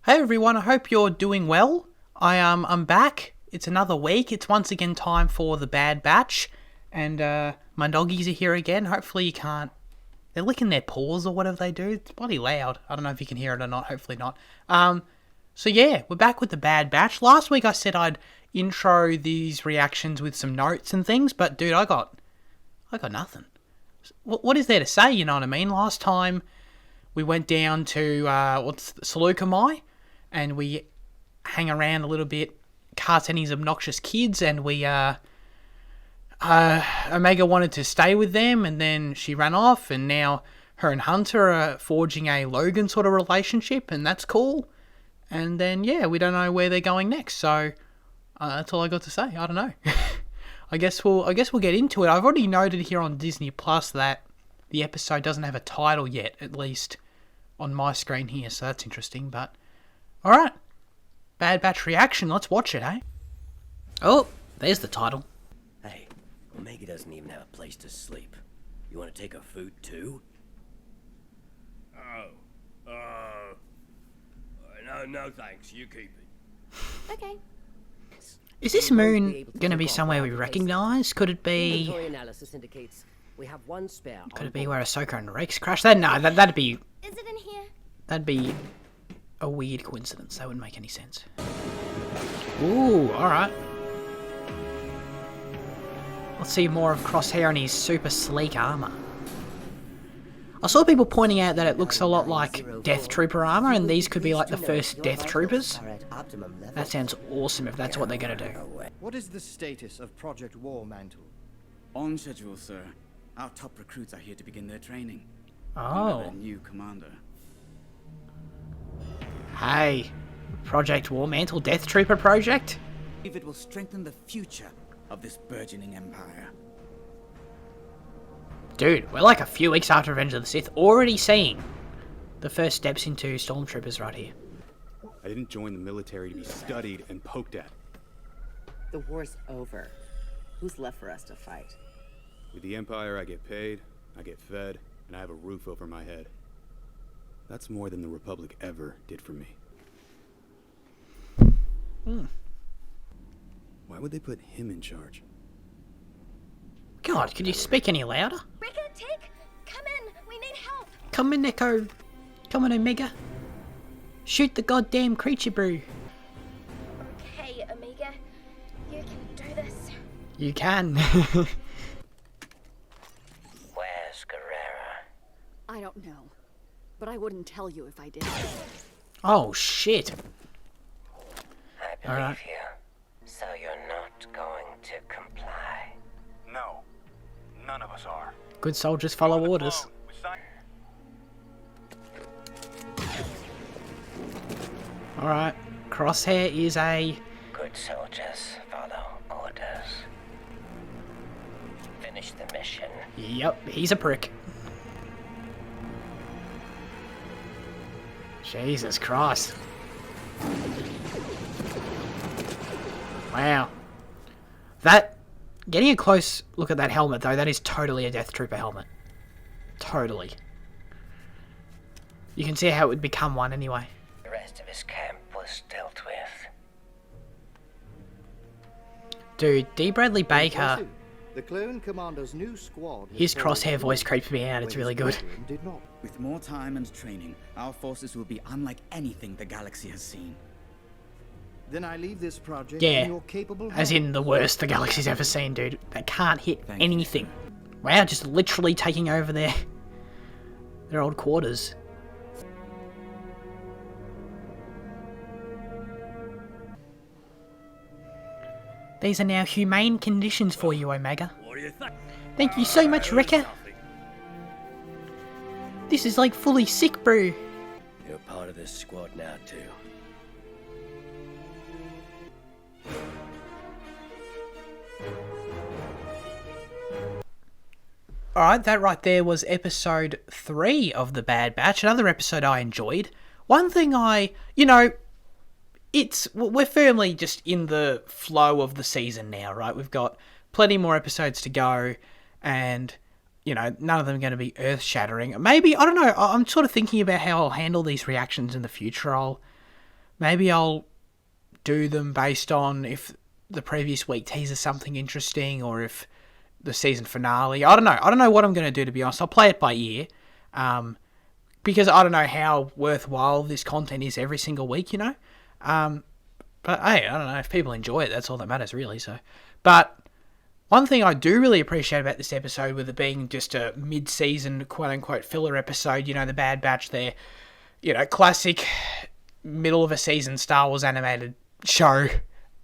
Hey everyone, I hope you're doing well. I'm back. It's another week. It's once again time for the Bad Batch, and my doggies are here again. Hopefully you can't. They're licking their paws or whatever they do. It's bloody loud. I don't know if you can hear it or not. Hopefully not. So yeah, we're back with the Bad Batch. Last week I said I'd intro these reactions with some notes and things, but dude, I got nothing. What is there to say? You know what I mean? Last time we went down to Saleucami, and we hang around a little bit, Carteni's obnoxious kids, and we Omega wanted to stay with them, and then she ran off, and now her and Hunter are forging a Logan sort of relationship, and that's cool. And then yeah, we don't know where they're going next, so that's all I got to say. I don't know. I guess we'll get into it. I've already noted here on Disney Plus that the episode doesn't have a title yet, at least on my screen here, so that's interesting. But alright, Bad Batch reaction, let's watch it, eh? Oh, there's the title. Hey, Omega doesn't even have a place to sleep. You want to take her food too? No thanks, you keep it. Okay. Is this moon going to be somewhere we recognise? Could it be... Inventory analysis indicates we have one spare. Could it be where Ahsoka and Rex crashed? That'd be... Is it in here? That'd be a weird coincidence. That wouldn't make any sense. Ooh, alright. Let's see more of Crosshair and his super sleek armour. I saw people pointing out that it looks a lot like Death Trooper armour, and these could be like the first Death Troopers. That sounds awesome if that's what they're going to do. What is the status of Project War Mantle? On schedule, sir. Our top recruits are here to begin their training. Oh. Under the new commander. Hey, Project War Mantle Death Trooper project? If it will strengthen the future of this burgeoning empire. Dude, we're like a few weeks after Revenge of the Sith, already seeing the first steps into Stormtroopers right here. I didn't join the military to be studied and poked at. The war's over. Who's left for us to fight? With the Empire, I get paid, I get fed, and I have a roof over my head. That's more than the Republic ever did for me. Why would they put him in charge? God, could you speak any louder? Rika, come in. We need help. Come in, Echo. Come on, Omega. Shoot the goddamn creature brew. Okay, Omega. You can do this. You can. Where's Guerrera? I don't know. But I wouldn't tell you if I did. Oh, shit. I believe Alright. you. So you're not going to comply? No, none of us are. Good soldiers follow orders. Alright, Crosshair is a... Good soldiers follow orders. Finish the mission. Yep, he's a prick. Jesus Christ. Wow. That... Getting a close look at that helmet, though, that is totally a Death Trooper helmet. Totally. You can see how it would become one anyway. The rest of his camp was dealt with. Dude, D. Bradley Baker, The clone commander's new squad. his Crosshair voice creeps me out, it's really good. Did not. With more time and training, our forces will be unlike anything the galaxy has seen. Then I leave this project Yeah, in your capable as in hands. the worst the galaxy's ever seen, dude. They can't hit Thank you. anything. Wow, just literally taking over their old quarters. These are now humane conditions for you, Omega. What do you think? Thank you so much, Wrecker. This is like fully sick brew. You're part of this squad now, too. Alright, that right there was episode 3 of The Bad Batch. Another episode I enjoyed. One thing we're firmly just in the flow of the season now, right? We've got plenty more episodes to go, and, none of them are going to be earth-shattering. Maybe, I don't know, I'm sort of thinking about how I'll handle these reactions in the future. maybe I'll do them based on if the previous week teases something interesting or if the season finale. I don't know. I don't know what I'm going to do, to be honest. I'll play it by ear. Because I don't know how worthwhile this content is every single week, you know? But hey, I don't know. If people enjoy it, that's all that matters, really. So, but one thing I do really appreciate about this episode, with it being just a mid-season, quote-unquote, filler episode, you know, the Bad Batch, their, you know, classic middle-of-a-season Star Wars animated show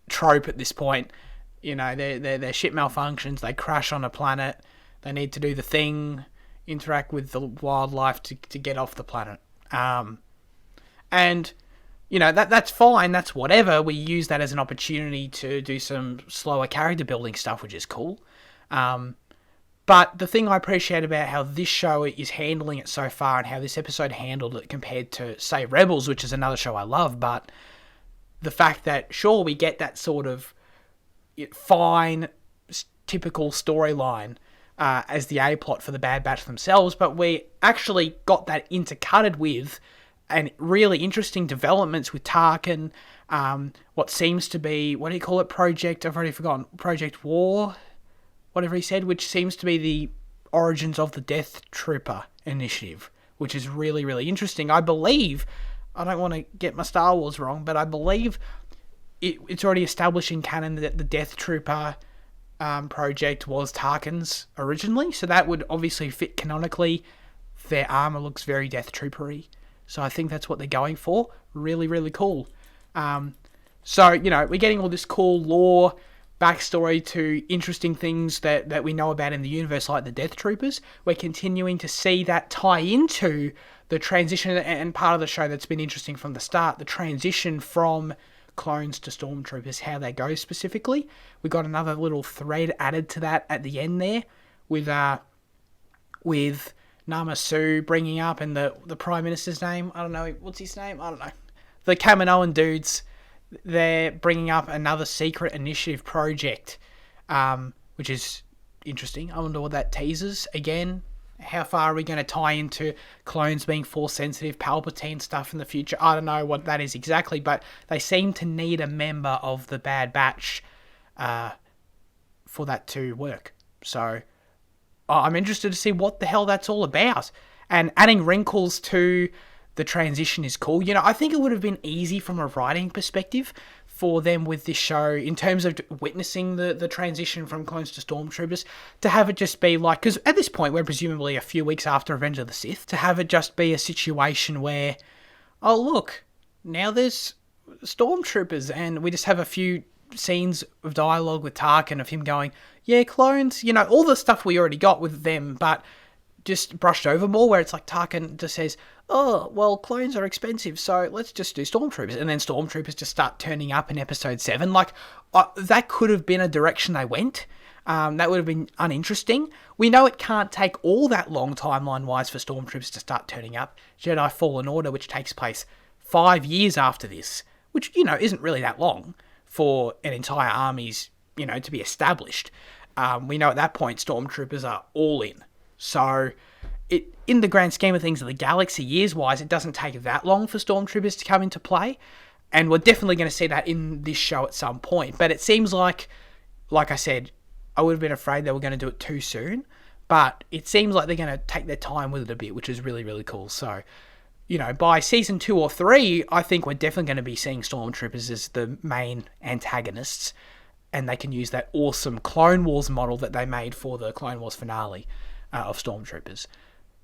trope at this point. You know, their ship malfunctions, they crash on a planet, they need to do the thing, interact with the wildlife to get off the planet. And, you know, that's fine, that's whatever. We use that as an opportunity to do some slower character building stuff, which is cool. But the thing I appreciate about how this show is handling it so far, and how this episode handled it compared to, say, Rebels, which is another show I love, but the fact that, sure, we get that sort of fine, typical storyline as the A-plot for the Bad Batch themselves, but we actually got that intercutted with and really interesting developments with Tarkin, what seems to be, what do you call it, I've already forgotten, Project War, whatever he said, which seems to be the origins of the Death Trooper initiative, which is really, really interesting. I believe, I don't want to get my Star Wars wrong, but I believe it's already established in canon that the Death Trooper project was Tarkin's originally, so that would obviously fit canonically. Their armor looks very Death Trooper-y, so I think that's what they're going for. Really, really cool. So, you know, we're getting all this cool lore, backstory to interesting things that we know about in the universe, like the Death Troopers. We're continuing to see that tie into the transition, and part of the show that's been interesting from the start, the transition from clones to stormtroopers, how that goes specifically. We got another little thread added to that at the end there with Nama Sue bringing up, and the Prime Minister's name, I don't know, what's his name? I don't know. The Kaminoan dudes, they're bringing up another secret initiative project, which is interesting. I wonder what that teases. Again, how far are we going to tie into clones being force sensitive, Palpatine stuff in the future? I don't know what that is exactly, but they seem to need a member of the Bad Batch for that to work. So I'm interested to see what the hell that's all about. And adding wrinkles to the transition is cool. You know, I think it would have been easy from a writing perspective for them with this show, in terms of witnessing the transition from clones to stormtroopers, to have it just be like, because at this point we're presumably a few weeks after Revenge of the Sith, to have it just be a situation where, oh look, now there's stormtroopers, and we just have a few scenes of dialogue with Tarkin of him going, yeah, clones, you know, all the stuff we already got with them, but just brushed over more, where it's like Tarkin just says, oh, well, clones are expensive, so let's just do stormtroopers. And then stormtroopers just start turning up in episode 7. Like, that could have been a direction they went. That would have been uninteresting. We know it can't take all that long timeline-wise for stormtroopers to start turning up. Jedi Fallen Order, which takes place 5 years after this, which, you know, isn't really that long for an entire army's, you know, to be established. We know at that point stormtroopers are all in. So, in the grand scheme of things of the galaxy, years-wise, it doesn't take that long for stormtroopers to come into play. And we're definitely going to see that in this show at some point. But it seems like I said, I would have been afraid they were going to do it too soon. But it seems like they're going to take their time with it a bit, which is really, really cool. So, you know, by season 2 or 3, I think we're definitely going to be seeing stormtroopers as the main antagonists. And they can use that awesome Clone Wars model that they made for the Clone Wars finale of stormtroopers.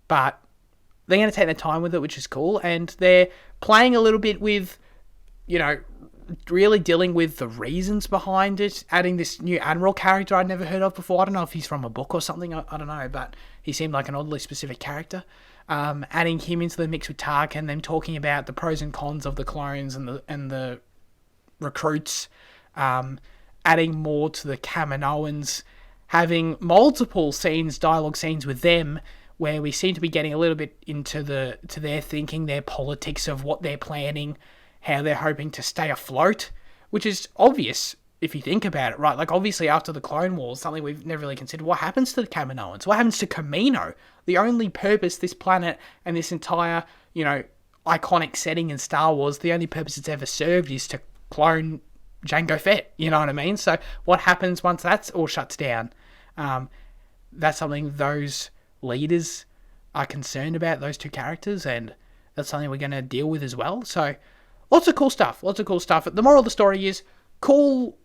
But they're going to take their time with it, which is cool. And they're playing a little bit with, you know, really dealing with the reasons behind it. Adding this new Admiral character I'd never heard of before. I don't know if he's from a book or something. I don't know. But he seemed like an oddly specific character. Adding him into the mix with Tarkin. Them talking about the pros and cons of the clones and the recruits. Adding more to the Kaminoans. Having multiple scenes, dialogue scenes with them, where we seem to be getting a little bit into their thinking, their politics of what they're planning, how they're hoping to stay afloat, which is obvious if you think about it, right? Like, obviously, after the Clone Wars, something we've never really considered, what happens to the Kaminoans? What happens to Kamino? The only purpose this planet and this entire, you know, iconic setting in Star Wars, the only purpose it's ever served is to clone Jango Fett, you know what I mean? So what happens once that's all shuts down? That's something those leaders are concerned about, those two characters, and that's something we're going to deal with as well. So lots of cool stuff. The moral of the story is cool,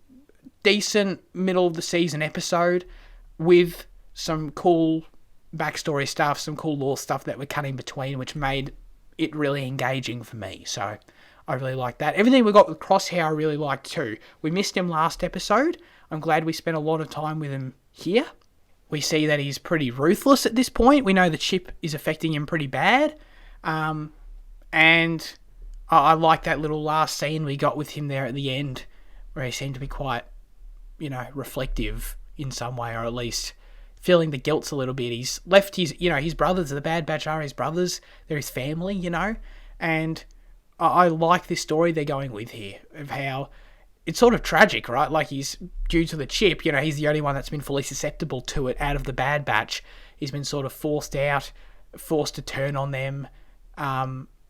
decent middle of the season episode with some cool backstory stuff, some cool lore stuff that were cut in between, which made it really engaging for me. So I really like that. Everything we got with Crosshair I really liked too. We missed him last episode. I'm glad we spent a lot of time with him here. We see that he's pretty ruthless at this point. We know the chip is affecting him pretty bad. And I like that little last scene we got with him there at the end, where he seemed to be quite, reflective in some way, or at least feeling the guilt a little bit. He's left his brothers, the Bad Batch are his brothers. They're his family, and I like this story they're going with here, of how it's sort of tragic, right? Like, he's, due to the chip, he's the only one that's been fully susceptible to it out of the Bad Batch. He's been sort of forced out, forced to turn on them,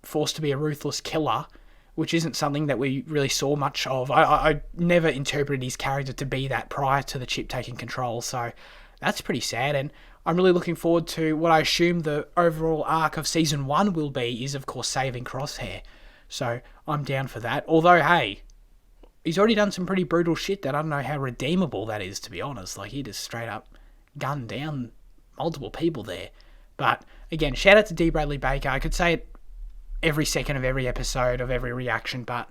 forced to be a ruthless killer, which isn't something that we really saw much of. I never interpreted his character to be that prior to the chip taking control, so that's pretty sad, and I'm really looking forward to what I assume the overall arc of Season 1 will be, is of course saving Crosshair. So I'm down for that. Although, hey, he's already done some pretty brutal shit that I don't know how redeemable that is, to be honest. Like, he just straight up gunned down multiple people there. But, again, shout out to D. Bradley Baker. I could say it every second of every episode, of every reaction, but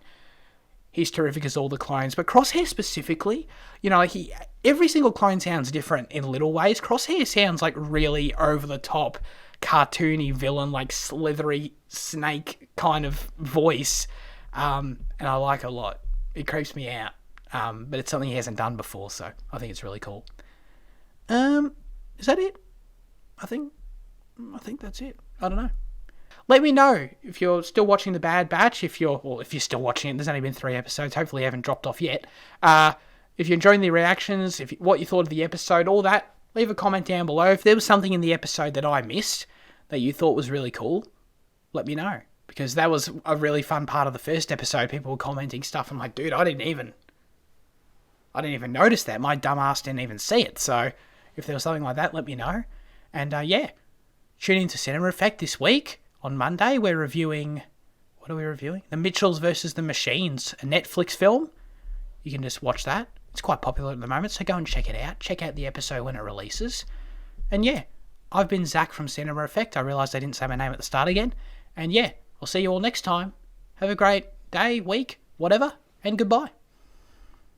he's terrific as all the clones. But Crosshair specifically, every single clone sounds different in little ways. Crosshair sounds like really over-the-top, cartoony villain, like slithery snake kind of voice, and I like it a lot. It creeps me out, but it's something he hasn't done before, so I think it's really cool. Is that it? I think that's it. I don't know. Let me know if you're still watching The Bad Batch. If you're still watching it, there's only been 3 episodes. Hopefully you haven't dropped off yet. If you're enjoying the reactions, what you thought of the episode, all that, leave a comment down below. If there was something in the episode that I missed that you thought was really cool, let me know. Because that was a really fun part of the first episode. People were commenting stuff. I'm like, dude, I didn't even notice that. My dumb ass didn't even see it. So if there was something like that, let me know. And tune in to Cinema Effect this week. On Monday, we're reviewing... What are we reviewing? The Mitchells vs. the Machines, a Netflix film. You can just watch that. It's quite popular at the moment, so go and check it out. Check out the episode when it releases. And I've been Zach from Cinema Effect. I realised I didn't say my name at the start again. And I'll see you all next time. Have a great day, week, whatever, and goodbye.